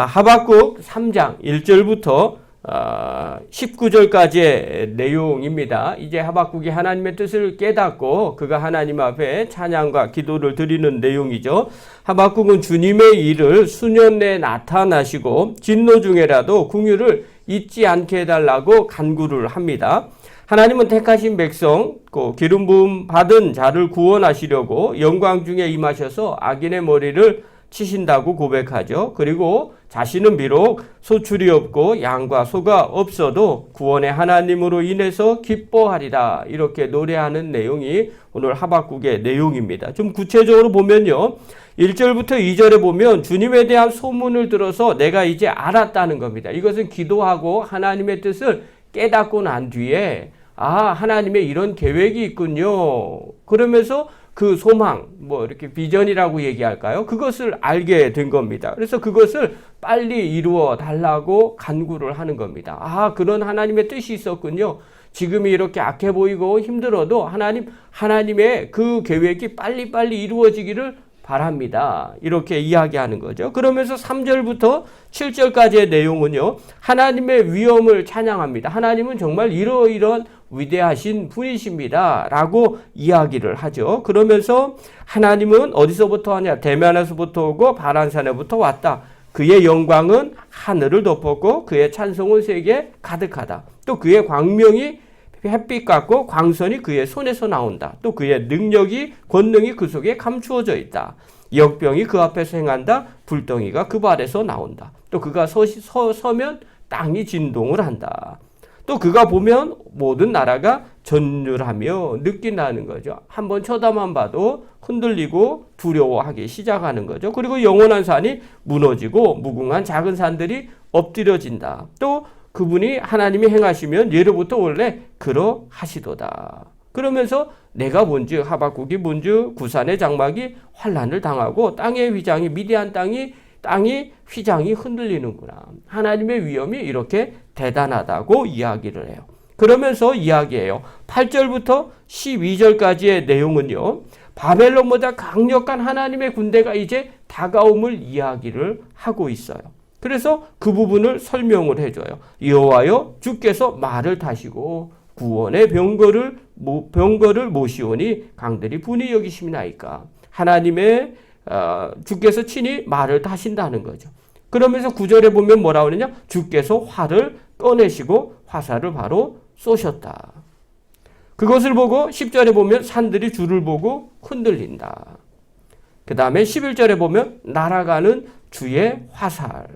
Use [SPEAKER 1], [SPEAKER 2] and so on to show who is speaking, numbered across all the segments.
[SPEAKER 1] 하박국 3장 1절부터 19절까지의 내용입니다. 이제 하박국이 하나님의 뜻을 깨닫고 그가 하나님 앞에 찬양과 기도를 드리는 내용이죠. 하박국은 주님의 일을 수년 내에 나타나시고 진노 중에라도 긍휼을 잊지 않게 해달라고 간구를 합니다. 하나님은 택하신 백성, 기름 부음 받은 자를 구원하시려고 영광 중에 임하셔서 악인의 머리를 치신다고 고백하죠. 그리고 자신은 비록 소출이 없고 양과 소가 없어도 구원의 하나님으로 인해서 기뻐하리라, 이렇게 노래하는 내용이 오늘 하박국의 내용입니다. 좀 구체적으로 보면요, 1절부터 2절에 보면 주님에 대한 소문을 들어서 내가 이제 알았다는 겁니다. 이것은 기도하고 하나님의 뜻을 깨닫고 난 뒤에 하나님의 이런 계획이 있군요, 그러면서 그 소망, 이렇게 비전이라고 얘기할까요? 그것을 알게 된 겁니다. 그래서 그것을 빨리 이루어 달라고 간구를 하는 겁니다. 그런 하나님의 뜻이 있었군요. 지금이 이렇게 악해 보이고 힘들어도 하나님의 그 계획이 빨리빨리 이루어지기를 바랍니다, 이렇게 이야기하는 거죠. 그러면서 3절부터 7절까지의 내용은요, 하나님의 위엄을 찬양합니다. 하나님은 정말 이러이러한 위대하신 분이십니다 라고 이야기를 하죠. 그러면서 하나님은 어디서부터 하냐? 대면에서부터 오고 바란산에부터 왔다. 그의 영광은 하늘을 덮었고 그의 찬송은 세계에 가득하다. 또 그의 광명이 햇빛 같고 광선이 그의 손에서 나온다. 또 그의 능력이 권능이 그 속에 감추어져 있다. 역병이 그 앞에서 행한다. 불덩이가 그 발에서 나온다. 또 그가 서면 땅이 진동을 한다. 또 그가 보면 모든 나라가 전율하며 느낀다는 거죠. 한번 쳐다만 봐도 흔들리고 두려워하기 시작하는 거죠. 그리고 영원한 산이 무너지고 무궁한 작은 산들이 엎드려진다. 또 그분이 하나님이 행하시면 예로부터 원래 그러하시도다. 그러면서 내가 본즉, 하박국이 본즉 구산의 장막이 환난을 당하고 땅의 휘장이 미디안 땅이 휘장이 흔들리는구나. 하나님의 위엄이 이렇게 대단하다고 이야기를 해요. 그러면서 이야기해요. 8절부터 12절까지의 내용은요, 바벨론보다 강력한 하나님의 군대가 이제 다가옴을 이야기를 하고 있어요. 그래서 그 부분을 설명을 해줘요. 여호와여, 주께서 말을 타시고 구원의 병거를 모시오니 강들이 분이 여기심이나이까. 하나님의 주께서 친히 말을 타신다는 거죠. 그러면서 9절에 보면 뭐라 그러냐? 주께서 활을 꺼내시고 화살을 바로 쏘셨다. 그것을 보고 10절에 보면 산들이 주를 보고 흔들린다. 그 다음에 11절에 보면 날아가는 주의 화살,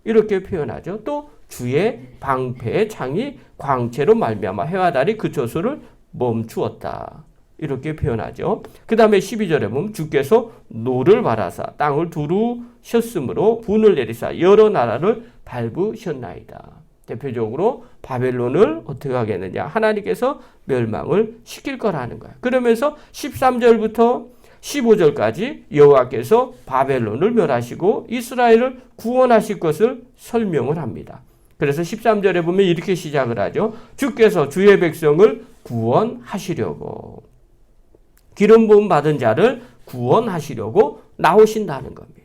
[SPEAKER 1] 이렇게 표현하죠. 또 주의 방패의 창이 광채로 말미암아 해와 달이 그 조소를 멈추었다, 이렇게 표현하죠. 그 다음에 12절에 보면 주께서 노를 바라사 땅을 두루셨으므로 분을 내리사 여러 나라를 밟으셨나이다. 대표적으로 바벨론을 어떻게 하겠느냐? 하나님께서 멸망을 시킬 거라는 거예요. 그러면서 13절부터 15절까지 여호와께서 바벨론을 멸하시고 이스라엘을 구원하실 것을 설명을 합니다. 그래서 13절에 보면 이렇게 시작을 하죠. 주께서 주의 백성을 구원하시려고, 기름 부음 받은 자를 구원하시려고 나오신다는 겁니다.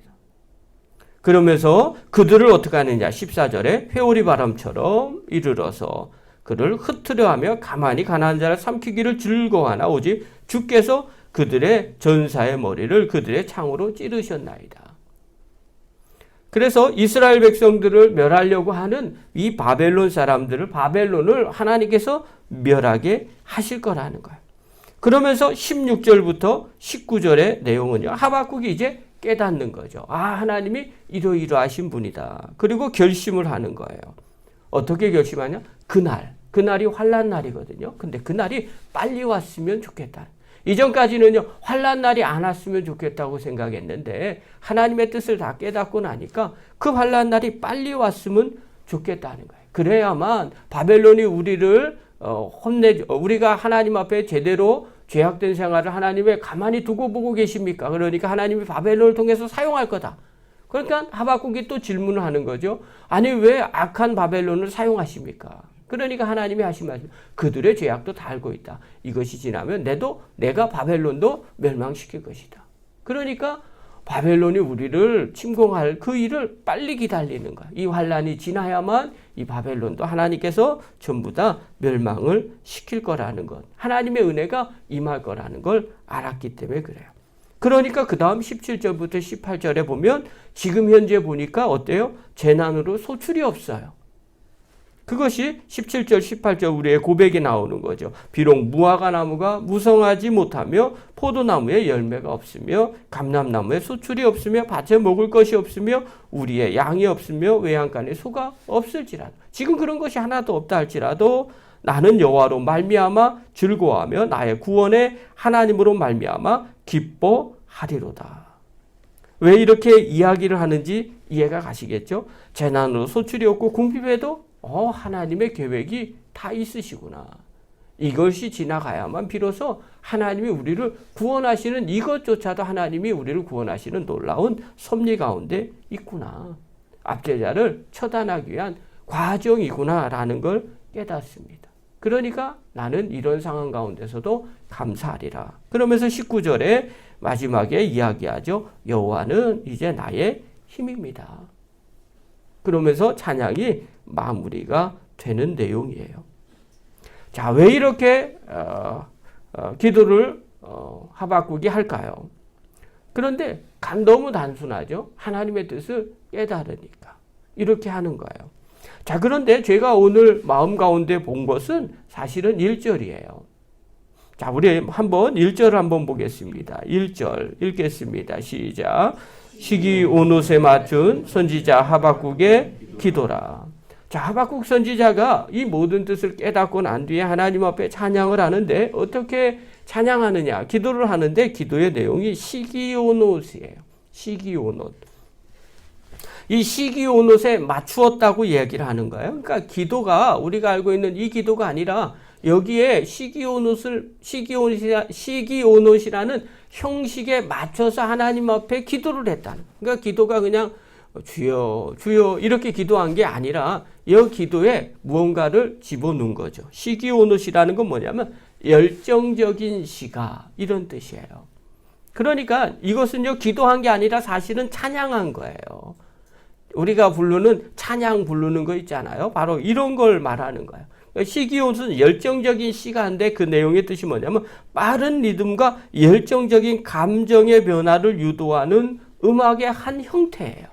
[SPEAKER 1] 그러면서 그들을 어떻게 하느냐? 14절에 회오리 바람처럼 이르러서 그를 흩으려 하며 가만히 가난한 자를 삼키기를 즐거워하나 오직 주께서 그들의 전사의 머리를 그들의 창으로 찌르셨나이다. 그래서 이스라엘 백성들을 멸하려고 하는 이 바벨론 사람들을, 바벨론을 하나님께서 멸하게 하실 거라는 거예요. 그러면서 16절부터 19절의 내용은요, 하박국이 이제 깨닫는 거죠. 하나님이 이러이러하신 분이다. 그리고 결심을 하는 거예요. 어떻게 결심하냐? 그날이 환난 날이거든요. 근데 그날이 빨리 왔으면 좋겠다. 이전까지는요, 환난 날이 안 왔으면 좋겠다고 생각했는데 하나님의 뜻을 다 깨닫고 나니까 그 환난 날이 빨리 왔으면 좋겠다는 거예요. 그래야만 바벨론이 우리를 우리가 하나님 앞에 제대로 죄악된 생활을 하나님 왜 가만히 두고 보고 계십니까? 그러니까 하나님이 바벨론을 통해서 사용할 거다. 그러니까 하박국이 또 질문을 하는 거죠. 아니, 왜 악한 바벨론을 사용하십니까? 그러니까 하나님이 하신 말씀, 그들의 죄악도 다 알고 있다. 이것이 지나면 내가 바벨론도 멸망시킬 것이다. 그러니까 바벨론이 우리를 침공할 그 일을 빨리 기다리는 거야. 이 환란이 지나야만 이 바벨론도 하나님께서 전부 다 멸망을 시킬 거라는 것. 하나님의 은혜가 임할 거라는 걸 알았기 때문에 그래요. 그러니까 그 다음 17절부터 18절에 보면 지금 현재 보니까 어때요? 재난으로 소출이 없어요. 그것이 17절, 18절 우리의 고백이 나오는 거죠. 비록 무화과 나무가 무성하지 못하며 포도나무에 열매가 없으며 감람나무에 소출이 없으며 밭에 먹을 것이 없으며 우리의 양이 없으며 외양간에 소가 없을지라도 지금 그런 것이 하나도 없다 할지라도 나는 여호와로 말미암아 즐거워하며 나의 구원의 하나님으로 말미암아 기뻐하리로다. 왜 이렇게 이야기를 하는지 이해가 가시겠죠? 재난으로 소출이 없고 궁핍에도 하나님의 계획이 다 있으시구나. 이것이 지나가야만 비로소 하나님이 우리를 구원하시는 이것조차도 하나님이 우리를 구원하시는 놀라운 섭리 가운데 있구나. 압제자를 처단하기 위한 과정이구나라는 걸 깨닫습니다. 그러니까 나는 이런 상황 가운데서도 감사하리라. 그러면서 19절에 마지막에 이야기하죠. 여호와는 이제 나의 힘입니다. 그러면서 찬양이 마무리가 되는 내용이에요. 자, 왜 이렇게 기도를 하박국이 할까요? 그런데 너무 단순하죠. 하나님의 뜻을 깨달으니까 이렇게 하는 거예요. 자, 그런데 제가 오늘 마음 가운데 본 것은 사실은 1절이에요. 자, 우리 한번 1절을 한번 보겠습니다. 1절 읽겠습니다. 시작. 시기 온옷에 맞춘 선지자 하박국의 기도라. 자, 하박국 선지자가 이 모든 뜻을 깨닫고 난 뒤에 하나님 앞에 찬양을 하는데 어떻게 찬양하느냐? 기도를 하는데 기도의 내용이 시기온옷이에요. 시기온옷. 이 시기온옷에 맞추었다고 얘기를 하는 거예요. 그러니까 기도가 우리가 알고 있는 이 기도가 아니라 여기에 시기온옷이라는 형식에 맞춰서 하나님 앞에 기도를 했다는. 그러니까 기도가 그냥 주여 주여 이렇게 기도한 게 아니라 이 기도에 무언가를 집어넣은 거죠. 시기온옷이라는 건 뭐냐면 열정적인 시가 이런 뜻이에요. 그러니까 이것은요 기도한 게 아니라 사실은 찬양한 거예요. 우리가 부르는 찬양 부르는 거 있잖아요. 바로 이런 걸 말하는 거예요. 시기온옷은 열정적인 시가인데 그 내용의 뜻이 뭐냐면 빠른 리듬과 열정적인 감정의 변화를 유도하는 음악의 한 형태예요.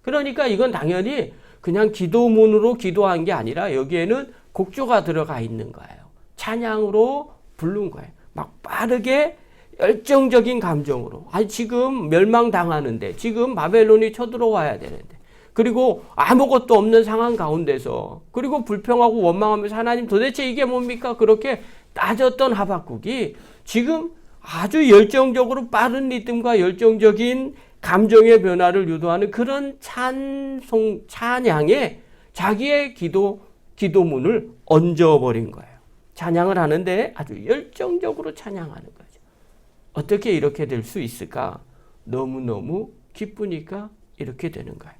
[SPEAKER 1] 그러니까 이건 당연히 그냥 기도문으로 기도한 게 아니라 여기에는 곡조가 들어가 있는 거예요. 찬양으로 부른 거예요. 막 빠르게 열정적인 감정으로. 아니 지금 멸망당하는데 지금 바벨론이 쳐들어와야 되는데 그리고 아무것도 없는 상황 가운데서 그리고 불평하고 원망하면서 하나님 도대체 이게 뭡니까? 그렇게 따졌던 하박국이 지금 아주 열정적으로 빠른 리듬과 열정적인 감정의 변화를 유도하는 그런 찬양에 자기의 기도문을 얹어버린 거예요. 찬양을 하는데 아주 열정적으로 찬양하는 거죠. 어떻게 이렇게 될 수 있을까? 너무너무 기쁘니까 이렇게 되는 거예요.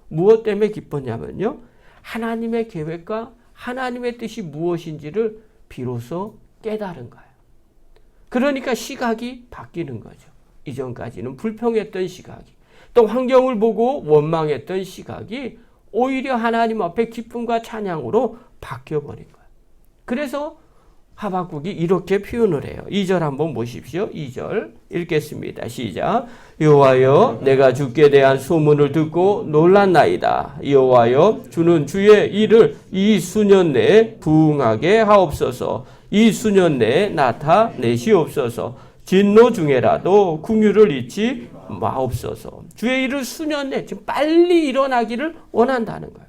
[SPEAKER 1] 무엇 때문에 기뻤냐면요. 하나님의 계획과 하나님의 뜻이 무엇인지를 비로소 깨달은 거예요. 그러니까 시각이 바뀌는 거죠. 이전까지는 불평했던 시각이 또 환경을 보고 원망했던 시각이 오히려 하나님 앞에 기쁨과 찬양으로 바뀌어버린 거예요. 그래서 하박국이 이렇게 표현을 해요. 2절 한번 보십시오. 2절 읽겠습니다. 시작. 여호와여 내가 주께 대한 소문을 듣고 놀랐나이다. 여호와여 주는 주의 일을 이 수년 내에 부응하게 하옵소서. 이 수년 내에 나타내시옵소서. 진노 중에라도 긍휼을 잊지 마옵소서. 주의 일을 수년 내에 지금 빨리 일어나기를 원한다는 거예요.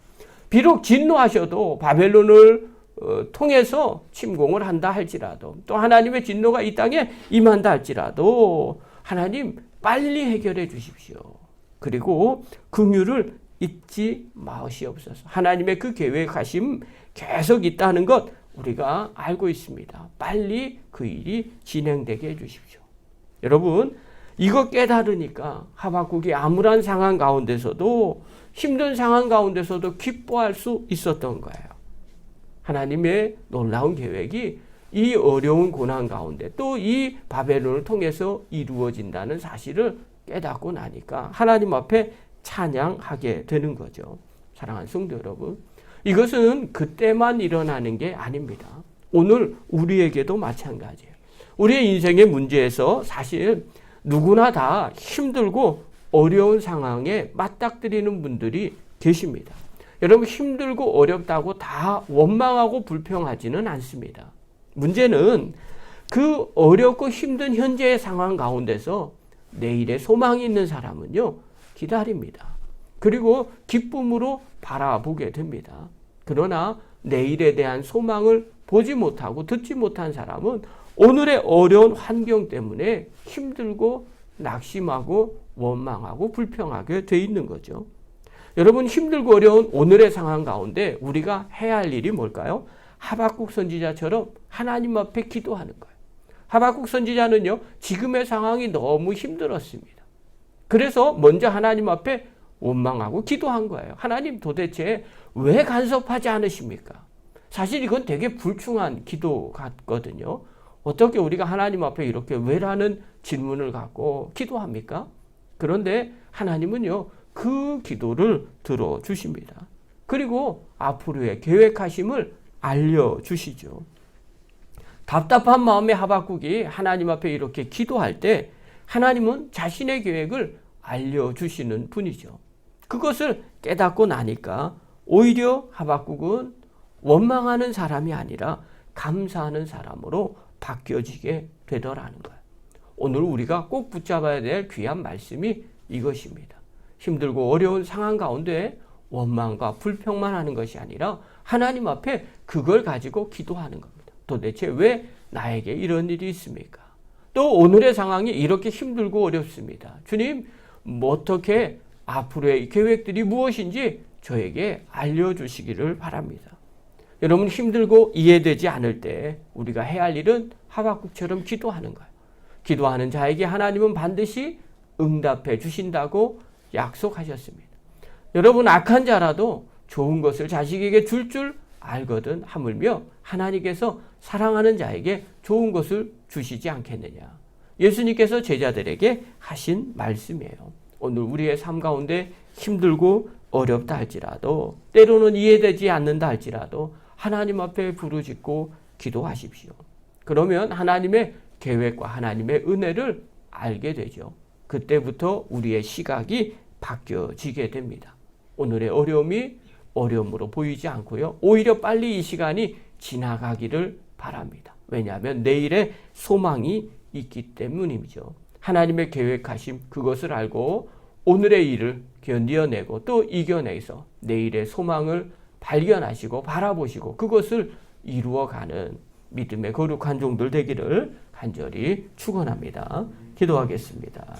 [SPEAKER 1] 비록 진노하셔도 바벨론을 통해서 침공을 한다 할지라도 또 하나님의 진노가 이 땅에 임한다 할지라도 하나님 빨리 해결해 주십시오. 그리고 긍휼을 잊지 마시옵소서. 하나님의 그 계획하심 계속 있다는 것 우리가 알고 있습니다. 빨리 그 일이 진행되게 해 주십시오. 여러분 이거 깨달으니까 하박국이 암울한 상황 가운데서도 힘든 상황 가운데서도 기뻐할 수 있었던 거예요. 하나님의 놀라운 계획이 이 어려운 고난 가운데 또 이 바벨론을 통해서 이루어진다는 사실을 깨닫고 나니까 하나님 앞에 찬양하게 되는 거죠. 사랑하는 성도 여러분, 이것은 그때만 일어나는 게 아닙니다. 오늘 우리에게도 마찬가지예요. 우리의 인생의 문제에서 사실 누구나 다 힘들고 어려운 상황에 맞닥뜨리는 분들이 계십니다. 여러분, 힘들고 어렵다고 다 원망하고 불평하지는 않습니다. 문제는 그 어렵고 힘든 현재의 상황 가운데서 내일의 소망이 있는 사람은요, 기다립니다. 그리고 기쁨으로 바라보게 됩니다. 그러나 내일에 대한 소망을 보지 못하고 듣지 못한 사람은 오늘의 어려운 환경 때문에 힘들고 낙심하고 원망하고 불평하게 돼 있는 거죠. 여러분, 힘들고 어려운 오늘의 상황 가운데 우리가 해야 할 일이 뭘까요? 하박국 선지자처럼 하나님 앞에 기도하는 거예요. 하박국 선지자는요, 지금의 상황이 너무 힘들었습니다. 그래서 먼저 하나님 앞에 원망하고 기도한 거예요. 하나님, 도대체 왜 간섭하지 않으십니까? 사실 이건 되게 불충한 기도 같거든요. 어떻게 우리가 하나님 앞에 이렇게 왜라는 질문을 갖고 기도합니까? 그런데 하나님은요, 그 기도를 들어주십니다. 그리고 앞으로의 계획하심을 알려주시죠. 답답한 마음의 하박국이 하나님 앞에 이렇게 기도할 때 하나님은 자신의 계획을 알려주시는 분이죠. 그것을 깨닫고 나니까 오히려 하박국은 원망하는 사람이 아니라 감사하는 사람으로 바뀌어지게 되더라는 거예요. 오늘 우리가 꼭 붙잡아야 될 귀한 말씀이 이것입니다. 힘들고 어려운 상황 가운데 원망과 불평만 하는 것이 아니라 하나님 앞에 그걸 가지고 기도하는 겁니다. 도대체 왜 나에게 이런 일이 있습니까? 또 오늘의 상황이 이렇게 힘들고 어렵습니다. 주님, 어떻게 앞으로의 계획들이 무엇인지 저에게 알려주시기를 바랍니다. 여러분, 힘들고 이해되지 않을 때 우리가 해야 할 일은 하박국처럼 기도하는 거예요. 기도하는 자에게 하나님은 반드시 응답해 주신다고 약속하셨습니다. 여러분, 악한 자라도 좋은 것을 자식에게 줄 알거든 하물며 하나님께서 사랑하는 자에게 좋은 것을 주시지 않겠느냐. 예수님께서 제자들에게 하신 말씀이에요. 오늘 우리의 삶 가운데 힘들고 어렵다 할지라도, 때로는 이해되지 않는다 할지라도 하나님 앞에 부르짖고 기도하십시오. 그러면 하나님의 계획과 하나님의 은혜를 알게 되죠. 그때부터 우리의 시각이 바뀌어지게 됩니다. 오늘의 어려움이 어려움으로 보이지 않고요, 오히려 빨리 이 시간이 지나가기를 바랍니다. 왜냐하면 내일의 소망이 있기 때문이죠. 하나님의 계획하심, 그것을 알고 오늘의 일을 견뎌내고 또 이겨내서 내일의 소망을 발견하시고 바라보시고 그것을 이루어가는 믿음의 거룩한 종들 되기를 간절히 축원합니다. 기도하겠습니다.